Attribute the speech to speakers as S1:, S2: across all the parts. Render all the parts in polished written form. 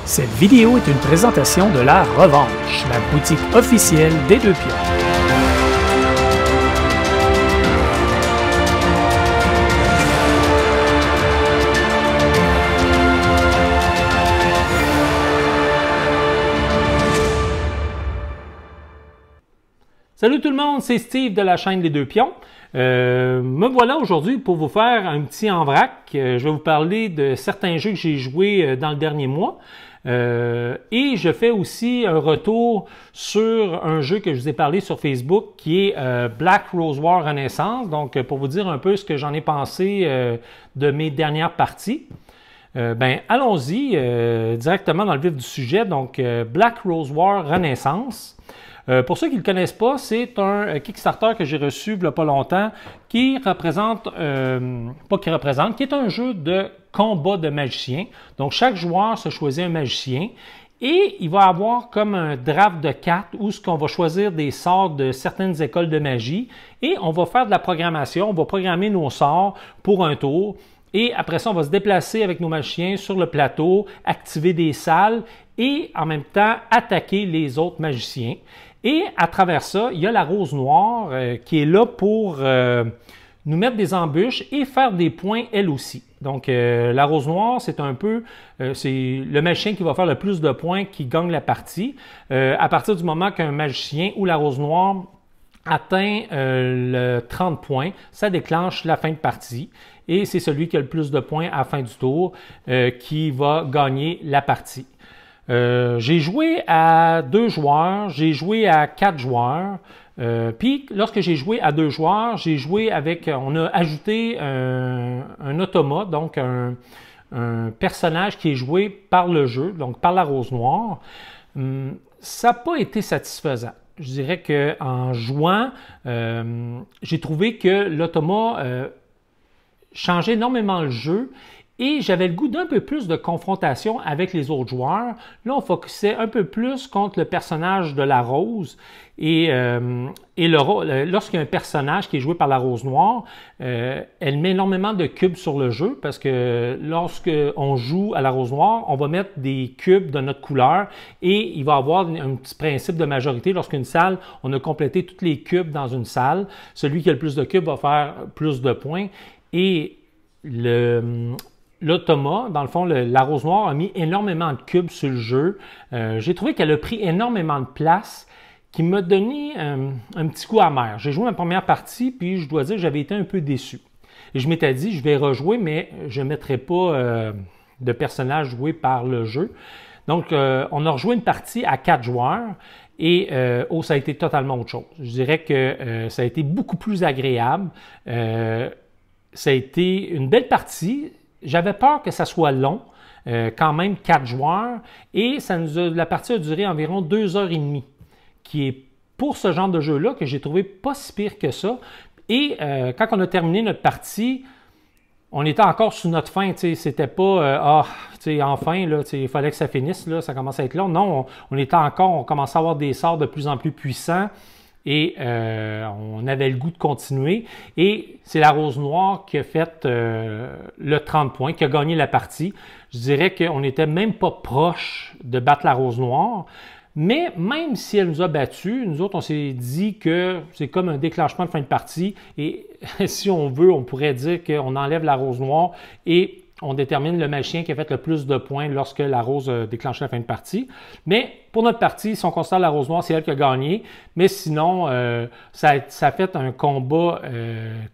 S1: Cette vidéo est une présentation de La Revanche, la boutique officielle des Deux Pions.
S2: Salut tout le monde, c'est Steve de la chaîne Les Deux Pions. Me voilà aujourd'hui pour vous faire un petit en vrac. Je vais vous parler de certains jeux que j'ai joués dans le dernier mois. Et je fais aussi un retour sur un jeu que je vous ai parlé sur Facebook qui est Black Rose War Renaissance. Donc pour vous dire un peu ce que j'en ai pensé de mes dernières parties. Allons-y directement dans le vif du sujet. Donc Black Rose War Renaissance. Pour ceux qui ne le connaissent pas, c'est un Kickstarter que j'ai reçu il n'y a pas longtemps qui représente, qui est un jeu de combat de magiciens. Donc, chaque joueur se choisit un magicien et il va avoir comme un draft de cartes où ce qu'on va choisir des sorts de certaines écoles de magie et on va faire de la programmation, on va programmer nos sorts pour un tour. Et après ça, on va se déplacer avec nos magiciens sur le plateau, activer des salles et en même temps attaquer les autres magiciens. Et à travers ça, il y a la Rose Noire qui est là pour nous mettre des embûches et faire des points elle aussi. Donc la Rose Noire, c'est un peu c'est le magicien qui va faire le plus de points qui gagne la partie. À partir du moment qu'un magicien ou la Rose Noire atteint le 30 points, ça déclenche la fin de partie. Et c'est celui qui a le plus de points à la fin du tour qui va gagner la partie. J'ai joué à 2 joueurs, j'ai joué à 4 joueurs. Puis lorsque j'ai joué à 2 joueurs, j'ai joué avec, on a ajouté un automa, donc un personnage qui est joué par le jeu, donc par la Rose Noire. Ça n'a pas été satisfaisant. Je dirais qu'en jouant, j'ai trouvé que l'automa changeait énormément le jeu. Et j'avais le goût d'un peu plus de confrontation avec les autres joueurs. Là, on focusait un peu plus contre le personnage de la Rose. Et lorsqu'il y a un personnage qui est joué par la Rose Noire, elle met énormément de cubes sur le jeu parce que lorsqu'on joue à la Rose Noire, on va mettre des cubes de notre couleur et il va y avoir un petit principe de majorité. Lorsqu'une salle, on a complété tous les cubes dans une salle, celui qui a le plus de cubes va faire plus de points. Et l'automa, dans le fond, la Rose Noire a mis énormément de cubes sur le jeu. J'ai trouvé qu'elle a pris énormément de place qui m'a donné un petit coup amer. J'ai joué ma première partie, puis je dois dire que j'avais été un peu déçu. Et je m'étais dit, je vais rejouer, mais je ne mettrai pas de personnage joué par le jeu. Donc, on a rejoué une partie à 4 joueurs. Et ça a été totalement autre chose. Je dirais que ça a été beaucoup plus agréable. Ça a été une belle partie. J'avais peur que ça soit long, quand même 4 joueurs, et la partie a duré environ 2h30, qui est pour ce genre de jeu-là que j'ai trouvé pas si pire que ça. Et quand on a terminé notre partie, on était encore sous notre fin, c'était pas enfin, là, il fallait que ça finisse, là, ça commence à être long. Non, on commençait à avoir des sorts de plus en plus puissants. Et on avait le goût de continuer. Et c'est la Rose Noire qui a fait le 30 points, qui a gagné la partie. Je dirais qu'on n'était même pas proche de battre la Rose Noire. Mais même si elle nous a battus, nous autres, on s'est dit que c'est comme un déclenchement de fin de partie. Et si on veut, on pourrait dire qu'on enlève la Rose Noire et on détermine le magicien qui a fait le plus de points lorsque la Rose a déclenché la fin de partie. Mais pour notre partie, si on considère la Rose Noire, c'est elle qui a gagné. Mais sinon, ça a fait un combat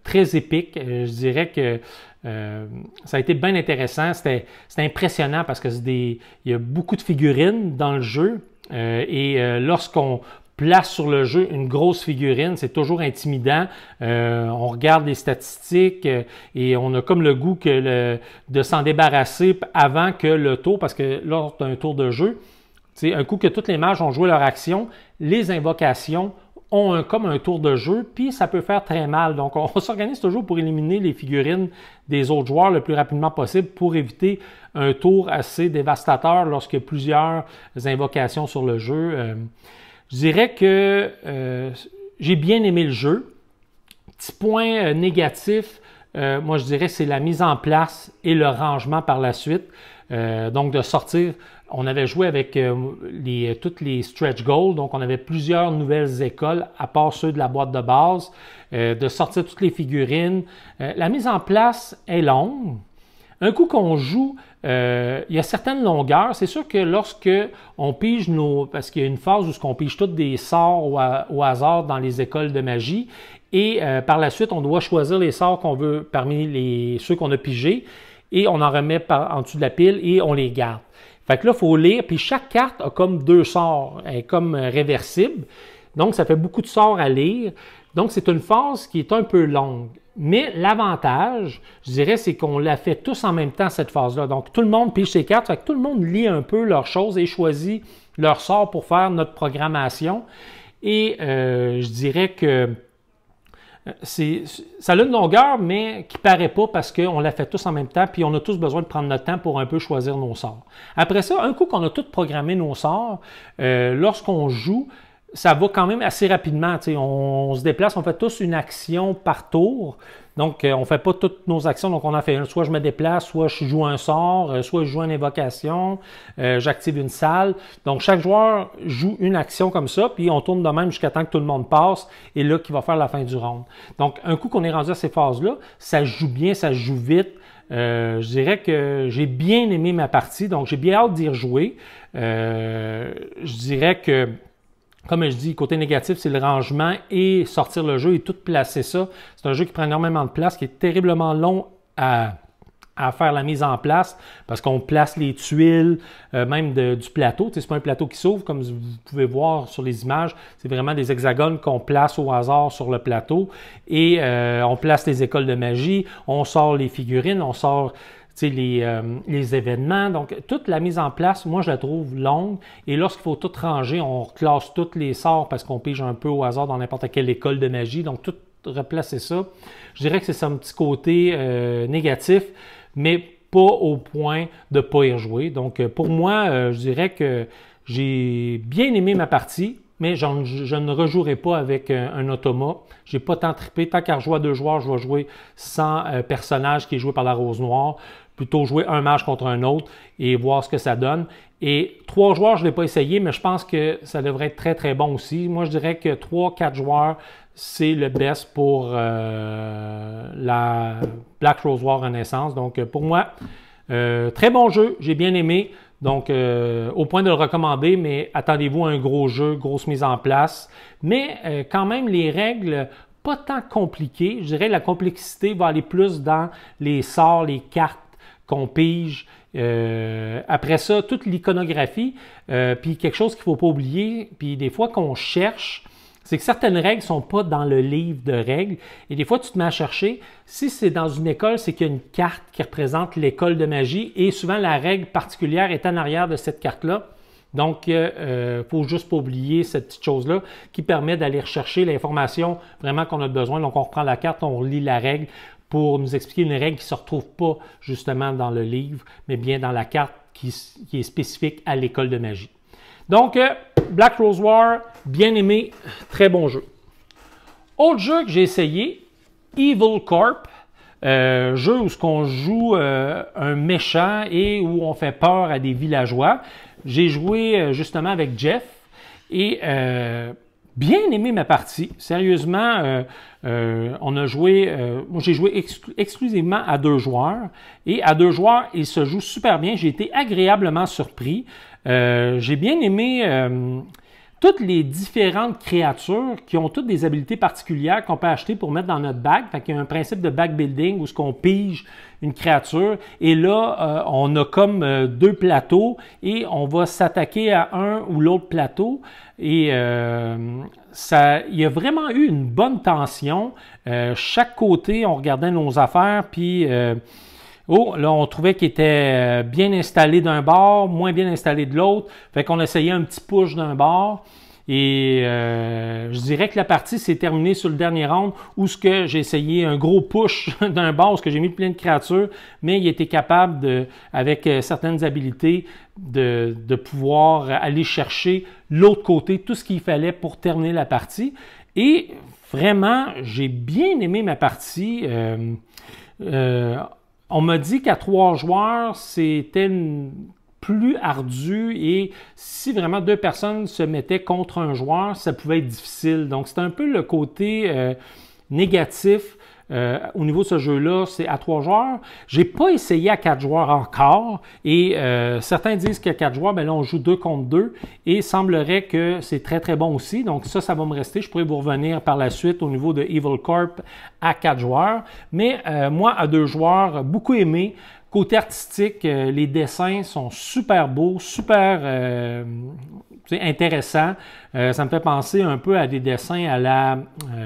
S2: très épique. Je dirais que ça a été bien intéressant. C'était impressionnant parce qu'il y a beaucoup de figurines dans le jeu. Lorsqu'on place sur le jeu une grosse figurine, c'est toujours intimidant. On regarde les statistiques et on a comme le goût de s'en débarrasser avant que le tour, parce que lors d'un tour de jeu, un coup que tous les mages ont joué leur action, les invocations ont comme un tour de jeu, puis ça peut faire très mal. Donc, on s'organise toujours pour éliminer les figurines des autres joueurs le plus rapidement possible pour éviter un tour assez dévastateur lorsqu'il y a plusieurs invocations sur le jeu. Je dirais que j'ai bien aimé le jeu. Petit point négatif, moi je dirais c'est la mise en place et le rangement par la suite. Donc de sortir, on avait joué avec toutes les stretch goals, donc on avait plusieurs nouvelles écoles à part ceux de la boîte de base, de sortir toutes les figurines. La mise en place est longue. Un coup qu'on joue, il y a certaines longueurs. C'est sûr que lorsque on pige parce qu'il y a une phase où on pige tous des sorts au hasard dans les écoles de magie, et par la suite, on doit choisir les sorts qu'on veut parmi ceux qu'on a pigés, et on en remet en dessous de la pile et on les garde. Fait que là, il faut lire, puis chaque carte a comme 2 sorts, elle est comme réversible. Donc, ça fait beaucoup de sorts à lire. Donc, c'est une phase qui est un peu longue. Mais l'avantage, je dirais, c'est qu'on la fait tous en même temps, cette phase-là. Donc, tout le monde pige ses cartes, fait que tout le monde lit un peu leurs choses et choisit leur sort pour faire notre programmation. Et je dirais que ça a une longueur, mais qui ne paraît pas parce qu'on la fait tous en même temps, puis on a tous besoin de prendre notre temps pour un peu choisir nos sorts. Après ça, un coup qu'on a tous programmé nos sorts, lorsqu'on joue, ça va quand même assez rapidement. On se déplace, on fait tous une action par tour. Donc, on ne fait pas toutes nos actions. Donc, on en fait une. Soit je me déplace, soit je joue un sort, soit je joue une invocation, j'active une salle. Donc, chaque joueur joue une action comme ça, puis on tourne de même jusqu'à temps que tout le monde passe, et là, qui va faire la fin du round. Donc, un coup qu'on est rendu à ces phases-là, ça se joue bien, ça se joue vite. Je dirais que j'ai bien aimé ma partie, donc j'ai bien hâte d'y rejouer. Je dirais que, comme je dis, côté négatif, c'est le rangement et sortir le jeu et tout placer ça. C'est un jeu qui prend énormément de place, qui est terriblement long à faire la mise en place parce qu'on place les tuiles, même du plateau. C'est pas un plateau qui s'ouvre, comme vous pouvez voir sur les images. C'est vraiment des hexagones qu'on place au hasard sur le plateau. Et on place les écoles de magie, on sort les figurines, on sort les événements. Donc, toute la mise en place, moi, je la trouve longue. Et lorsqu'il faut tout ranger, on reclasse tous les sorts parce qu'on pige un peu au hasard dans n'importe quelle école de magie. Donc, tout replacer ça. Je dirais que c'est un petit côté négatif, mais pas au point de ne pas y rejouer. Donc, pour moi, je dirais que j'ai bien aimé ma partie, mais je ne rejouerai pas avec un automa. Je n'ai pas tant trippé. Tant qu'à rejouer à 2 joueurs, je vais jouer sans personnage qui est joué par la Rose Noire. Plutôt jouer un mage contre un autre et voir ce que ça donne. Et 3 joueurs, je ne l'ai pas essayé, mais je pense que ça devrait être très, très bon aussi. Moi, je dirais que 3-4 joueurs, c'est le best pour la Black Rose War Renaissance. Donc, pour moi, très bon jeu. J'ai bien aimé. Donc, au point de le recommander, mais attendez-vous à un gros jeu, grosse mise en place. Mais quand même, les règles, pas tant compliquées. Je dirais que la complexité va aller plus dans les sorts, les cartes qu'on pige. Après ça, toute l'iconographie, puis quelque chose qu'il ne faut pas oublier, puis des fois qu'on cherche, c'est que certaines règles ne sont pas dans le livre de règles. Et des fois, tu te mets à chercher. Si c'est dans une école, c'est qu'il y a une carte qui représente l'école de magie et souvent la règle particulière est en arrière de cette carte-là. Donc, il ne faut juste pas oublier cette petite chose-là qui permet d'aller rechercher l'information vraiment qu'on a besoin. Donc, on reprend la carte, on relit la règle pour nous expliquer une règle qui ne se retrouve pas justement dans le livre, mais bien dans la carte qui est spécifique à l'école de magie. Donc, Black Rose War, bien aimé, très bon jeu. Autre jeu que j'ai essayé, Evil Corp, jeu où on joue un méchant et où on fait peur à des villageois. J'ai joué justement avec Jeff et bien aimé ma partie. Sérieusement, on a joué, moi j'ai joué exclusivement à 2 joueurs et à 2 joueurs, il se joue super bien. J'ai été agréablement surpris. J'ai bien aimé toutes les différentes créatures qui ont toutes des habiletés particulières qu'on peut acheter pour mettre dans notre bague. Fait qu'il y a un principe de back building où on pige une créature et là, on a comme 2 plateaux et on va s'attaquer à un ou l'autre plateau. Et il y a vraiment eu une bonne tension. Chaque côté, on regardait nos affaires, puis là, on trouvait qu'il était bien installé d'un bord, moins bien installé de l'autre. Fait qu'on essayait un petit push d'un bord. Et je dirais que la partie s'est terminée sur le dernier round où j'ai essayé un gros push d'un bord, où j'ai mis plein de créatures, mais il était capable, avec certaines habiletés, de pouvoir aller chercher l'autre côté, tout ce qu'il fallait pour terminer la partie. Et vraiment, j'ai bien aimé ma partie. On m'a dit qu'à 3 joueurs, c'était plus ardu et si vraiment 2 personnes se mettaient contre un joueur, ça pouvait être difficile. Donc, c'est un peu le côté négatif au niveau de ce jeu-là, c'est à 3 joueurs. J'ai pas essayé à 4 joueurs encore et certains disent qu'à 4 joueurs, ben là, on joue 2 contre 2 et il semblerait que c'est très, très bon aussi. Donc, ça va me rester. Je pourrais vous revenir par la suite au niveau de Evil Corp à 4 joueurs. Mais moi, à 2 joueurs, beaucoup aimé. Côté artistique, les dessins sont super beaux, super intéressants. Ça me fait penser un peu à des dessins à la...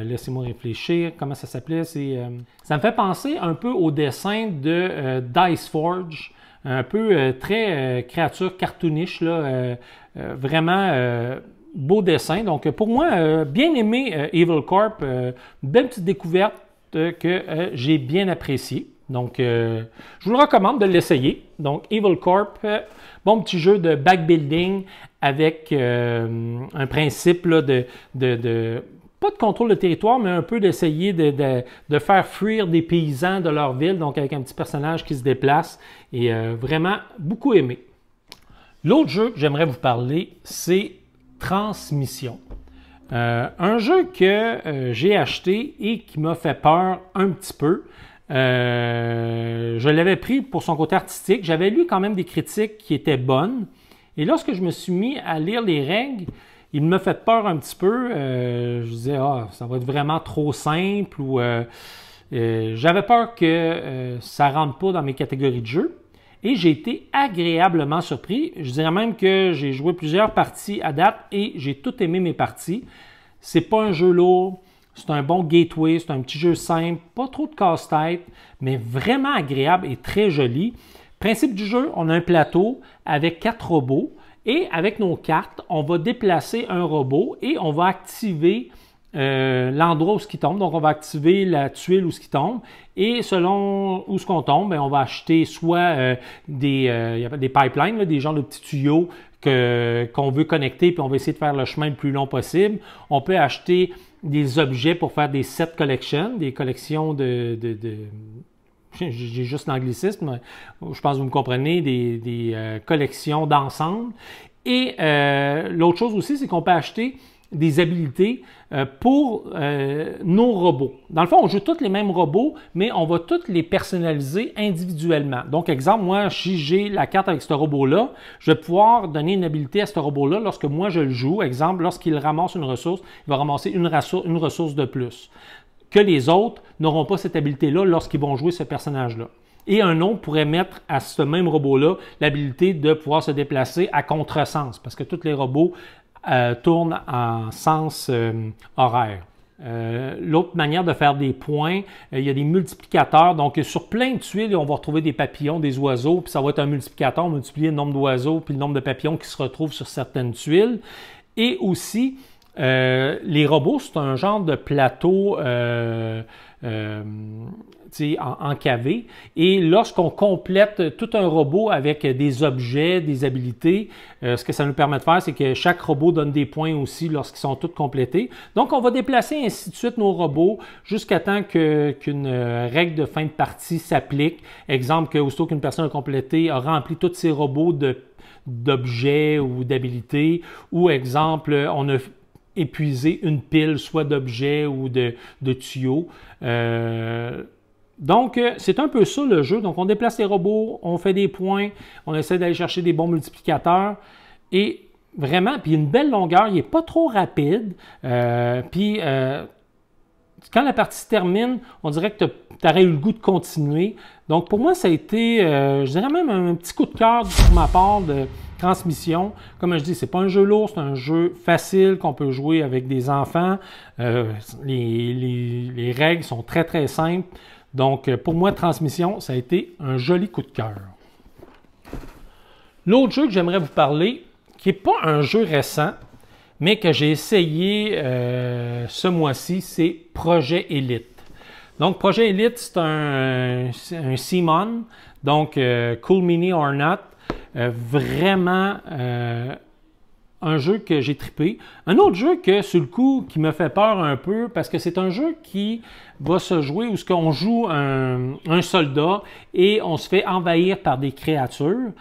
S2: laissez-moi réfléchir, comment ça s'appelait? Ça me fait penser un peu aux dessins de Dice Forge, un peu très créature cartoonish, là, vraiment beau dessin. Donc pour moi, bien aimé Evil Corp, belle petite découverte que j'ai bien appréciée. Donc, je vous le recommande de l'essayer. Donc, Evil Corp, bon petit jeu de backbuilding avec un principe là, pas de contrôle de territoire, mais un peu d'essayer de faire fuir des paysans de leur ville, donc avec un petit personnage qui se déplace, et vraiment beaucoup aimé. L'autre jeu que j'aimerais vous parler, c'est Transmission. Un jeu que j'ai acheté et qui m'a fait peur un petit peu. Je l'avais pris pour son côté artistique. J'avais lu quand même des critiques qui étaient bonnes. Et lorsque je me suis mis à lire les règles, il me fait peur un petit peu. Je disais, ça va être vraiment trop simple ou j'avais peur que ça ne rentre pas dans mes catégories de jeu. Et j'ai été agréablement surpris. Je dirais même que j'ai joué plusieurs parties à date et j'ai tout aimé mes parties. C'est pas un jeu lourd. C'est un bon gateway, c'est un petit jeu simple, pas trop de casse-tête, mais vraiment agréable et très joli. Principe du jeu, on a un plateau avec 4 robots et avec nos cartes, on va déplacer un robot et on va activer l'endroit où il tombe. Donc, on va activer la tuile où il tombe et selon où ce qu'on tombe, on va acheter soit des pipelines, là, des genres de petits tuyaux qu'on veut connecter puis on va essayer de faire le chemin le plus long possible. On peut acheter des objets pour faire des set collections, des collections j'ai juste l'anglicisme, je pense que vous me comprenez, des collections d'ensemble. Et l'autre chose aussi, c'est qu'on peut acheter des habilités pour nos robots. Dans le fond, on joue tous les mêmes robots, mais on va tous les personnaliser individuellement. Donc, exemple, moi, si j'ai la carte avec ce robot-là, je vais pouvoir donner une habilité à ce robot-là lorsque moi je le joue. Exemple, lorsqu'il ramasse une ressource, il va ramasser une ressource de plus. Que les autres n'auront pas cette habilité-là lorsqu'ils vont jouer ce personnage-là. Et un autre pourrait mettre à ce même robot-là l'habilité de pouvoir se déplacer à contresens, parce que tous les robots tourne en sens horaire. L'autre manière de faire des points, il y a des multiplicateurs. Donc, sur plein de tuiles, on va retrouver des papillons, des oiseaux, puis ça va être un multiplicateur, multiplier le nombre d'oiseaux, puis le nombre de papillons qui se retrouvent sur certaines tuiles. Et aussi, les robots, c'est un genre de plateau encavé. Et lorsqu'on complète tout un robot avec des objets, des habilités, ce que ça nous permet de faire, c'est que chaque robot donne des points aussi lorsqu'ils sont tous complétés. Donc, on va déplacer ainsi de suite nos robots jusqu'à temps qu'une règle de fin de partie s'applique. Exemple, que aussitôt qu'une personne a complété, a rempli tous ses robots d'objets ou d'habilités. Ou exemple, on a épuisé une pile, soit d'objets ou de tuyaux. Donc, c'est un peu ça le jeu. Donc, on déplace les robots, on fait des points, on essaie d'aller chercher des bons multiplicateurs. Et vraiment, puis une belle longueur, il n'est pas trop rapide. Puis, quand la partie se termine, on dirait que tu aurais eu le goût de continuer. Donc, pour moi, ça a été, je dirais même un petit coup de cœur pour ma part de Transmission. Comme je dis, c'est pas un jeu lourd, c'est un jeu facile qu'on peut jouer avec des enfants. Les règles sont très, très simples. Donc, pour moi, Transmission, ça a été un joli coup de cœur. L'autre jeu que j'aimerais vous parler, qui n'est pas un jeu récent, mais que j'ai essayé ce mois-ci, c'est Projet Elite. Donc, Projet Elite, c'est un CMON, donc Cool Mini or Not. Vraiment un jeu que j'ai trippé. Un autre jeu que, sur le coup, qui me fait peur un peu, parce que c'est un jeu qui va se jouer où on joue un soldat et on se fait envahir par des créatures.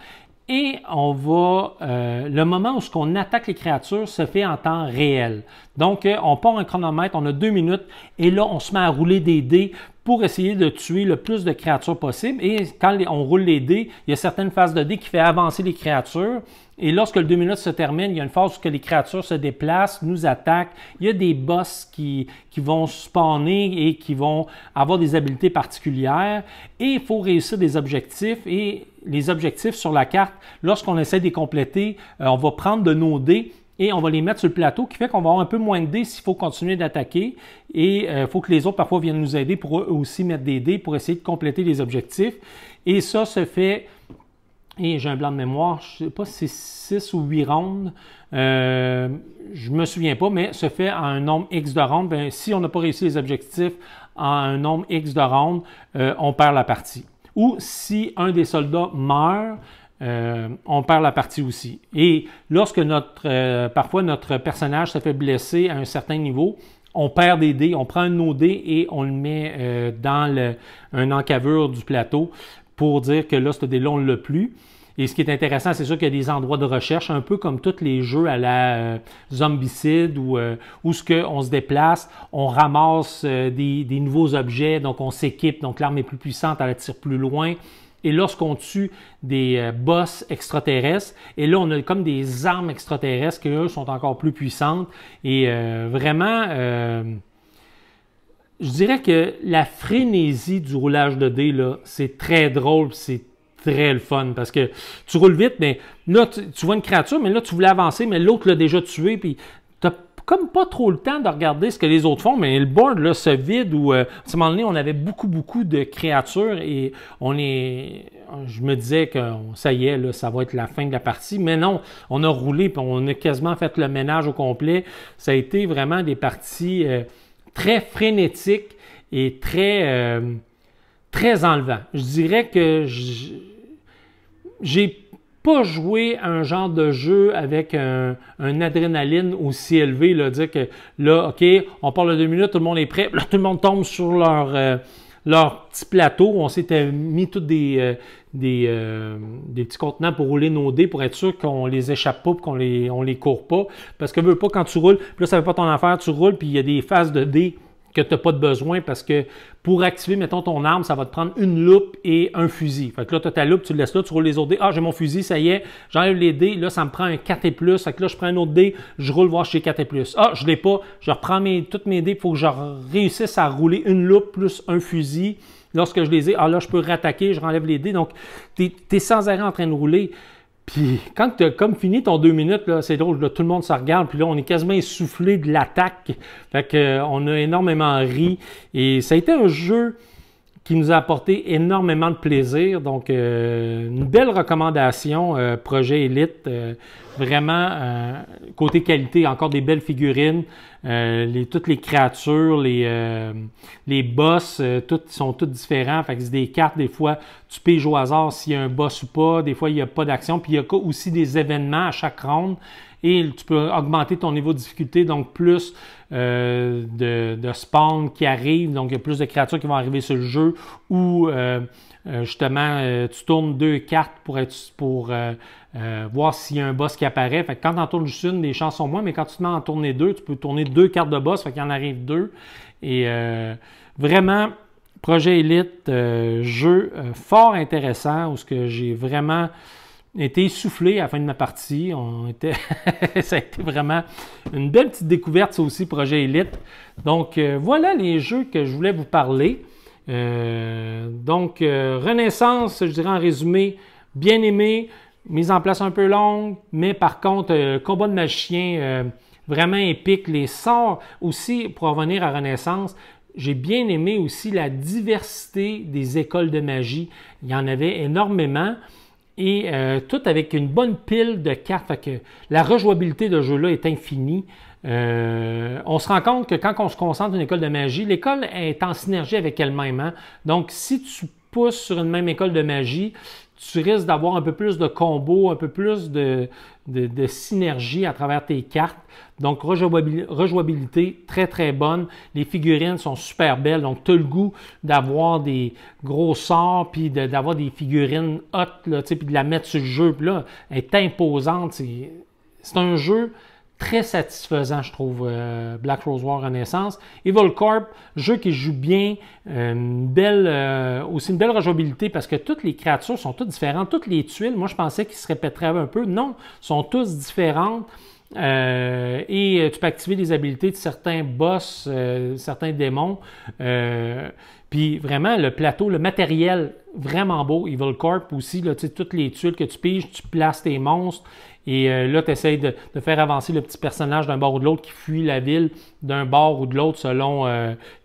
S2: Et on va, le moment où on attaque les créatures se fait en temps réel. Donc, on part un chronomètre, on a 2 minutes, et là, on se met à rouler des dés pour essayer de tuer le plus de créatures possible. Et quand on roule les dés, il y a certaines phases de dés qui font avancer les créatures. Et lorsque le 2 minutes se termine, il y a une phase où les créatures se déplacent, nous attaquent. Il y a des boss qui vont spawner et qui vont avoir des habiletés particulières. Et il faut réussir des objectifs. Et les objectifs sur la carte, lorsqu'on essaie de les compléter, on va prendre de nos dés et on va les mettre sur le plateau, qui fait qu'on va avoir un peu moins de dés s'il faut continuer d'attaquer. Et il faut que les autres parfois viennent nous aider pour eux aussi mettre des dés pour essayer de compléter les objectifs. Et ça se fait, et j'ai un blanc de mémoire, je ne sais pas si c'est 6 ou 8 rondes, je ne me souviens pas, mais se fait en un nombre X de rondes. Bien, si on n'a pas réussi les objectifs en un nombre X de rondes, on perd la partie. Ou si un des soldats meurt, on perd la partie aussi. Et lorsque parfois notre personnage se fait blesser à un certain niveau, on perd des dés, on prend un de nos dés et on le met dans un encavure du plateau pour dire que là, ce dé-là, on ne l'a plus. Et ce qui est intéressant, c'est sûr qu'il y a des endroits de recherche, un peu comme tous les jeux à la Zombicide, où on se déplace, on ramasse des nouveaux objets, donc on s'équipe, donc l'arme est plus puissante, elle tire plus loin. Et lorsqu'on tue des boss extraterrestres, et là, on a comme des armes extraterrestres qui, eux, sont encore plus puissantes. Et vraiment, je dirais que la frénésie du roulage de dés, là, c'est très drôle, c'est très le fun, parce que tu roules vite, mais là, tu vois une créature, mais là, tu voulais avancer, mais l'autre l'a déjà tué, puis tu n'as comme pas trop le temps de regarder ce que les autres font, mais le board là, se vide, où à ce moment donné, on avait beaucoup de créatures, et je me disais que ça y est, là, ça va être la fin de la partie, mais non, on a roulé, puis on a quasiment fait le ménage au complet. Ça a été vraiment des parties très frénétiques et très enlevant. Je dirais que j'ai pas joué à un genre de jeu avec un adrénaline aussi élevé, là, dire que là, OK, on parle de 2 minutes, tout le monde est prêt, là, tout le monde tombe sur leur petit plateau. On s'était mis tous des petits contenants pour rouler nos dés pour être sûr qu'on les échappe pas, qu'on les court pas. Parce que veux pas, quand tu roules, puis là, ça fait pas ton affaire, tu roules, puis il y a des phases de dés que tu n'as pas de besoin, parce que pour activer, mettons, ton arme, ça va te prendre une loupe et un fusil. Fait que là, tu as ta loupe, tu le laisses là, tu roules les autres dés. Ah, j'ai mon fusil, ça y est, j'enlève les dés. Là, ça me prend un 4 et plus. Fait que là, je prends un autre dé, je roule voir chez 4 et plus. Ah, je ne l'ai pas, je reprends toutes mes dés. Il faut que je réussisse à rouler une loupe plus un fusil. Lorsque je les ai, ah là, je peux rattaquer, je renlève les dés. Donc, tu es sans arrêt en train de rouler. Puis quand tu as comme fini ton 2 minutes, c'est drôle, là, tout le monde se regarde, puis là, on est quasiment essoufflé de l'attaque. Fait qu'on a énormément ri. Et ça a été un jeu qui nous a apporté énormément de plaisir. Donc, une belle recommandation, Projet Élite. Vraiment, côté qualité, encore des belles figurines. Toutes les créatures, les boss, sont toutes différents. Fait que c'est des cartes, des fois, tu piges au hasard s'il y a un boss ou pas. Des fois, il n'y a pas d'action. Puis, il y a aussi des événements à chaque ronde. Et tu peux augmenter ton niveau de difficulté, donc plus de spawn qui arrivent. Donc, il y a plus de créatures qui vont arriver sur le jeu. Ou, justement, tu tournes 2 cartes pour voir s'il y a un boss qui apparaît. Fait que quand tu en tournes juste une, les chances sont moins, mais quand tu te mets à en tourner 2, tu peux tourner 2 cartes de boss, fait qu'il en arrive 2. Et vraiment, Projet Élite, jeu fort intéressant, où j'ai vraiment été essoufflé à la fin de ma partie. Ça a été vraiment une belle petite découverte, ça aussi, Projet Élite. Donc, voilà les jeux que je voulais vous parler. Donc, Renaissance, je dirais en résumé, bien aimé, mise en place un peu longue, mais par contre, combat de magicien vraiment épique. Les sorts aussi, pour revenir à Renaissance, j'ai bien aimé aussi la diversité des écoles de magie. Il y en avait énormément. Et tout avec une bonne pile de cartes. Fait que la rejouabilité de ce jeu-là est infinie. On se rend compte que quand on se concentre sur une école de magie, l'école est en synergie avec elle-même. Hein? Donc, si tu pousses sur une même école de magie, tu risques d'avoir un peu plus de combos, un peu plus de synergie à travers tes cartes. Donc, rejouabilité très, très bonne. Les figurines sont super belles. Donc, tu as le goût d'avoir des gros sorts, puis d'avoir des figurines hot, là, puis de la mettre sur le jeu. Puis là, elle est imposante. C'est un jeu très satisfaisant, je trouve, Black Rose War Renaissance. Evil Corp, jeu qui joue bien, aussi une belle rejouabilité parce que toutes les créatures sont toutes différentes. Toutes les tuiles, moi je pensais qu'ils se répéteraient un peu. Non, sont tous différentes. Et tu peux activer les habiletés de certains boss, certains démons. Puis vraiment, le plateau, le matériel, vraiment beau. Evil Corp aussi, là, toutes les tuiles que tu piges, tu places tes monstres. Et là, tu essaies de faire avancer le petit personnage d'un bord ou de l'autre qui fuit la ville d'un bord ou de l'autre selon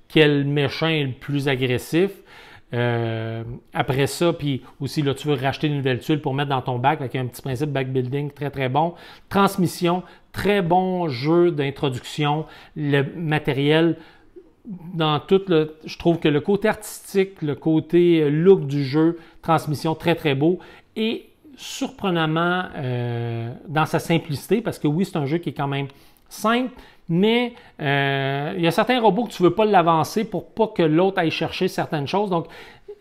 S2: quel méchant est le plus agressif. Après ça, puis aussi, là, tu veux racheter une nouvelle tuile pour mettre dans ton bac avec un petit principe back building très, très bon. Transmission, très bon jeu d'introduction. Le matériel, dans tout, je trouve que le côté artistique, le côté look du jeu, transmission, très, très beau. Et surprenamment dans sa simplicité, parce que oui, c'est un jeu qui est quand même simple, mais il y a certains robots que tu ne veux pas l'avancer pour pas que l'autre aille chercher certaines choses. Donc,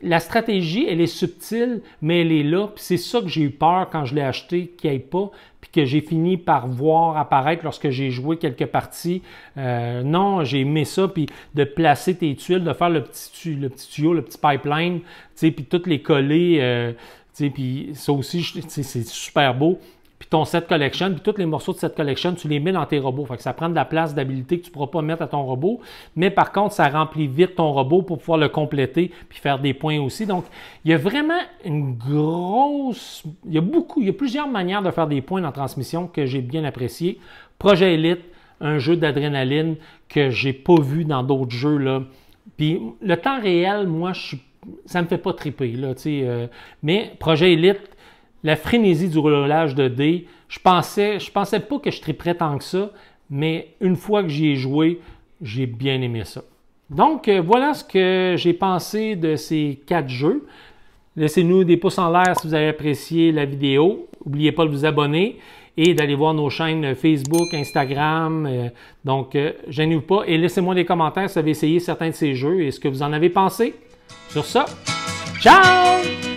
S2: la stratégie, elle est subtile, mais elle est là. Puis c'est ça que j'ai eu peur quand je l'ai acheté, qu'il n'y ait pas, puis que j'ai fini par voir apparaître lorsque j'ai joué quelques parties. Non, j'ai aimé ça, puis de placer tes tuiles, de faire le petit tuyau, le petit pipeline, puis toutes les coller. Puis ça aussi, c'est super beau. Puis ton set collection, puis tous les morceaux de set collection, tu les mets dans tes robots. Fait que ça prend de la place d'habilité que tu ne pourras pas mettre à ton robot. Mais par contre, ça remplit vite ton robot pour pouvoir le compléter puis faire des points aussi. Donc, il y a vraiment une grosse... Il y a plusieurs manières de faire des points dans Transmission que j'ai bien apprécié. Projet Elite, un jeu d'adrénaline que j'ai pas vu dans d'autres jeux, là. Puis le temps réel, moi, ça me fait pas triper, là, mais Projet Elite, la frénésie du roulage de dés, je pensais pas que je triperais tant que ça, mais une fois que j'y ai joué, j'ai bien aimé ça. Donc, voilà ce que j'ai pensé de ces 4 jeux. Laissez-nous des pouces en l'air si vous avez apprécié la vidéo. N'oubliez pas de vous abonner et d'aller voir nos chaînes Facebook, Instagram. Donc, gênez-vous pas et laissez-moi des commentaires si vous avez essayé certains de ces jeux et ce que vous en avez pensé. Sur ça, ciao!